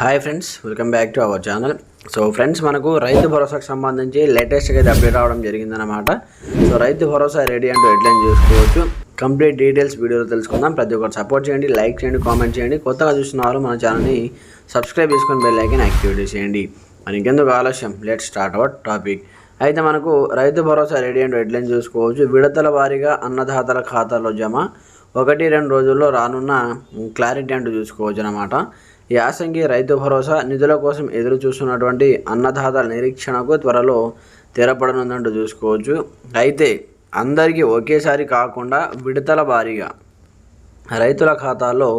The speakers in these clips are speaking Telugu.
Hi friends, welcome back to our channel. So friends, మనకు రైతు భరోసాకు సంబంధించి లేటెస్ట్గా అయితే అప్డేట్ అవడం జరిగిందనమాట. సో రైతు భరోసా రెడీ అంటూ హెడ్లైన్ చూసుకోవచ్చు. కంప్లీట్ డీటెయిల్స్ వీడియోలో తెలుసుకుందాం. ప్రతి ఒక్కరు సపోర్ట్ చేయండి, లైక్ చేయండి, కామెంట్ చేయండి. కొత్తగా చూస్తున్నారు మన ఛానల్ని సబ్స్క్రైబ్ చేసుకొని బెల్ ఐకాన్ యాక్టివేట్ చేయండి. మరి ఇంకెందుకు ఆలస్యం, లెట్ స్టార్ట్ అవర్ టాపిక్. అయితే మనకు రైతు భరోసా రెడీ అంటూ హెడ్లైన్ చూసుకోవచ్చు. విడతల వారీగా అన్నదాతల ఖాతాలో జమ 1-2 రోజుల్లో రానున్న క్లారిటీ అంటూ చూసుకోవచ్చు అనమాట. యాసంగి రైతు భరోసా నిధుల కోసం ఎదురు చూస్తున్నటువంటి అన్నదాతల నిరీక్షణకు త్వరలో తెరపడనుందంటూ చూసుకోవచ్చు. అయితే అందరికీ ఒకేసారి కాకుండా విడతల వారీగా రైతుల ఖాతాల్లో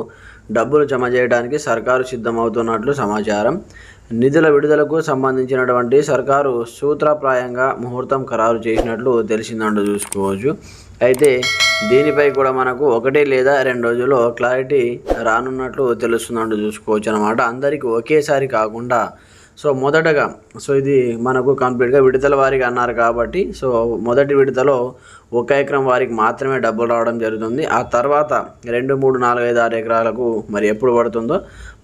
డబ్బులు జమ చేయడానికి సర్కారు సిద్ధమవుతున్నట్లు సమాచారం. నిధుల విడుదలకు సంబంధించినటువంటి సర్కారు సూత్రప్రాయంగా ముహూర్తం ఖరారు చేసినట్లు తెలిసిందంటూ చూసుకోవచ్చు. అయితే దీనిపై కూడా మనకు 1 లేదా 2 రోజుల్లో క్లారిటీ రానున్నట్లు తెలుస్తుందంటూ చూసుకోవచ్చు అనమాట. అందరికీ ఒకేసారి కాకుండా మొదటగా ఇది మనకు కంప్లీట్గా విడతల వారికి అన్నారు కాబట్టి మొదటి విడతలో 1 ఎకరం వారికి మాత్రమే డబ్బులు రావడం జరుగుతుంది. ఆ తర్వాత 2, 3, 4, 5, 6 ఎకరాలకు మరి ఎప్పుడు పడుతుందో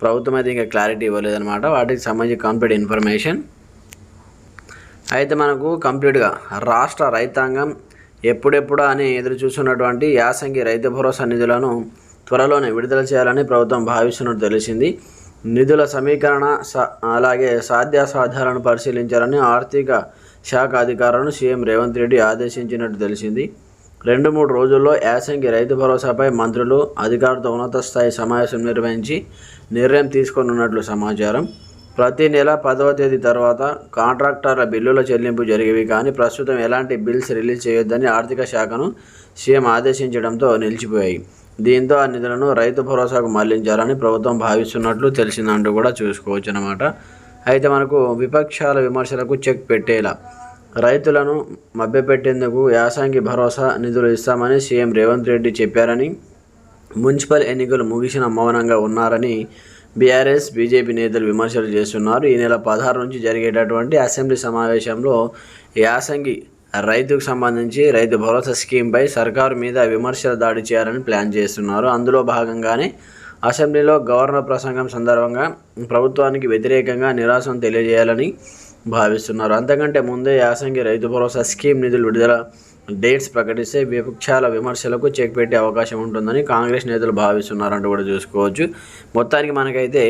ప్రభుత్వం అయితే ఇంకా క్లారిటీ ఇవ్వలేదన్నమాట. వాటికి సంబంధించి కంప్లీట్ ఇన్ఫర్మేషన్ అయితే మనకు కంప్లీట్గా రాష్ట్ర రైతాంగం ఎప్పుడెప్పుడు అని ఎదురు చూస్తున్నటువంటి యాసంగి రైతు భరోసా నిధులను త్వరలోనే విడుదల చేయాలని ప్రభుత్వం భావిస్తున్నట్టు తెలిసింది. నిధుల సమీకరణ అలాగే సాధ్యాసాధ్యాలను పరిశీలించాలని ఆర్థిక శాఖ అధికారులను సీఎం రేవంత్ రెడ్డి ఆదేశించినట్టు తెలిసింది. 2-3 రోజుల్లో యాసంగి రైతు భరోసాపై మంత్రులు అధికారులతో ఉన్నత స్థాయి సమావేశం నిర్వహించి నిర్ణయం తీసుకోనున్నట్లు సమాచారం. ప్రతి నెల 10వ తేదీ తర్వాత కాంట్రాక్టర్ల బిల్లుల చెల్లింపు జరిగేవి, కానీ ప్రస్తుతం ఎలాంటి బిల్స్ రిలీజ్ చేయొద్దని ఆర్థిక శాఖను సీఎం ఆదేశించడంతో నిలిచిపోయాయి. దీంతో ఆ నిధులను రైతు భరోసాకు మళ్లించాలని ప్రభుత్వం భావిస్తున్నట్లు తెలిసిందంటూ కూడా చూసుకోవచ్చు అన్నమాట. అయితే మనకు విపక్షాల విమర్శలకు చెక్ పెట్టేలా రైతులను మభ్యపెట్టేందుకు యాసంగి భరోసా నిధులు ఇస్తామని సీఎం రేవంత్ రెడ్డి చెప్పారని, మున్సిపల్ ఎన్నికలు ముగిసిన మౌనంగా ఉన్నారని బీఆర్ఎస్, బీజేపీ నేతలు విమర్శలు చేస్తున్నారు. ఈ నెల 16 నుంచి జరిగేటటువంటి అసెంబ్లీ సమావేశంలో యాసంగి రైతుకు సంబంధించి రైతు భరోసా స్కీమ్పై సర్కారు మీద విమర్శల దాడి చేయాలని ప్లాన్ చేస్తున్నారు. అందులో భాగంగానే అసెంబ్లీలో గవర్నర్ ప్రసంగం సందర్భంగా ప్రభుత్వానికి వ్యతిరేకంగా నిరాశను తెలియజేయాలని భావిస్తున్నారు. అంతకంటే ముందే యాసంగి రైతు భరోసా స్కీమ్ నిధులు విడుదల డేట్స్ ప్రకటిస్తే విపక్షాల విమర్శలకు చెక్ పెట్టే అవకాశం ఉంటుందని కాంగ్రెస్ నేతలు భావిస్తున్నారంటూ కూడా చూసుకోవచ్చు. మొత్తానికి మనకైతే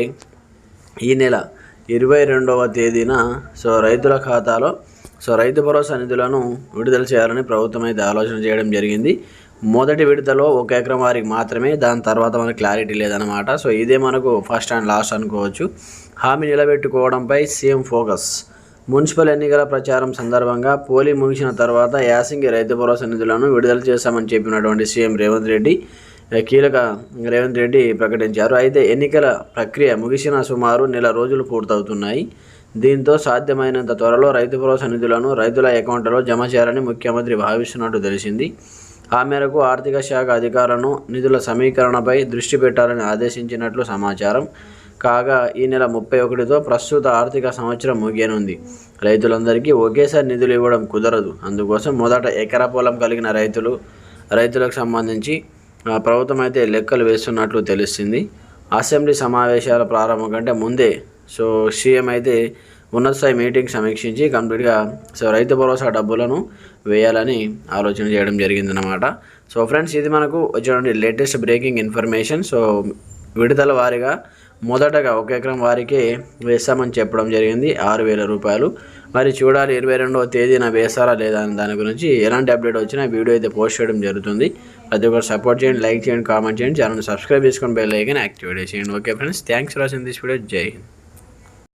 ఈ నెల 22వ తేదీన రైతుల ఖాతాలో రైతు భరోసా నిధులను విడుదల చేయాలని ప్రభుత్వం అయితే ఆలోచన చేయడం జరిగింది. మొదటి విడతలో 1 ఎకరం వారికి మాత్రమే, దాని తర్వాత మనకు క్లారిటీ లేదన్నమాట. ఇదే మనకు ఫస్ట్ అండ్ లాస్ట్ అనుకోవచ్చు. హామీ నిలబెట్టుకోవడంపై సీఎం ఫోకస్. మున్సిపల్ ఎన్నికల ప్రచారం సందర్భంగా పోలింగ్ ముగిసిన తర్వాత యాసంగి రైతు భరోసా నిధులను విడుదల చేశామని చెప్పినటువంటి సీఎం రేవంత్ రెడ్డి ప్రకటించారు. అయితే ఎన్నికల ప్రక్రియ ముగిసిన సుమారు నెల రోజులు పూర్తవుతున్నాయి. దీంతో సాధ్యమైనంత త్వరలో రైతు భరోసా నిధులను రైతుల అకౌంట్లలో జమ చేయాలని ముఖ్యమంత్రి భావిస్తున్నట్టు తెలిసింది. ఆ మేరకు ఆర్థిక శాఖ అధికారులను నిధుల సమీకరణపై దృష్టి పెట్టాలని ఆదేశించినట్లు సమాచారం. కాగా ఈ నెల 31తో ప్రస్తుత ఆర్థిక సంవత్సరం ముగియనుంది. రైతులందరికీ ఒకేసారి నిధులు ఇవ్వడం కుదరదు. అందుకోసం మొదట ఎకరా పొలం కలిగిన రైతులకు సంబంధించి ప్రభుత్వం అయితే లెక్కలు వేస్తున్నట్లు తెలుస్తుంది. అసెంబ్లీ సమావేశాల ప్రారంభం కంటే ముందే సీఎం అయితే ఉన్నత స్థాయి మీటింగ్ సమీక్షించి కంప్లీట్గా రైతు భరోసా డబ్బులను వేయాలని ఆలోచన చేయడం జరిగిందన్నమాట. ఫ్రెండ్స్, ఇది మనకు వచ్చేటువంటి లేటెస్ట్ బ్రేకింగ్ ఇన్ఫర్మేషన్. విడతల వారీగా మొదటగా 1 ఎకరం వారికే వేస్తామని చెప్పడం జరిగింది, 6,000 రూపాయలు. మరి చూడాలి 22వ తేదీన వేస్తారా లేదా అని దాని గురించి ఎలాంటి అప్డేట్ వచ్చినా వీడియో అయితే పోస్ట్ చేయడం జరుగుతుంది. ప్రతి ఒక్కరు సపోర్ట్ చేయండి, లైక్ చేయండి, కామెంట్ చేయండి, ఛానల్ సబ్స్క్రైబ్ చేసుకొని బెల్ ఐకాన్ యాక్టివేట్ చేయండి. Okay friends, thanks for watching this video. జై హింద్.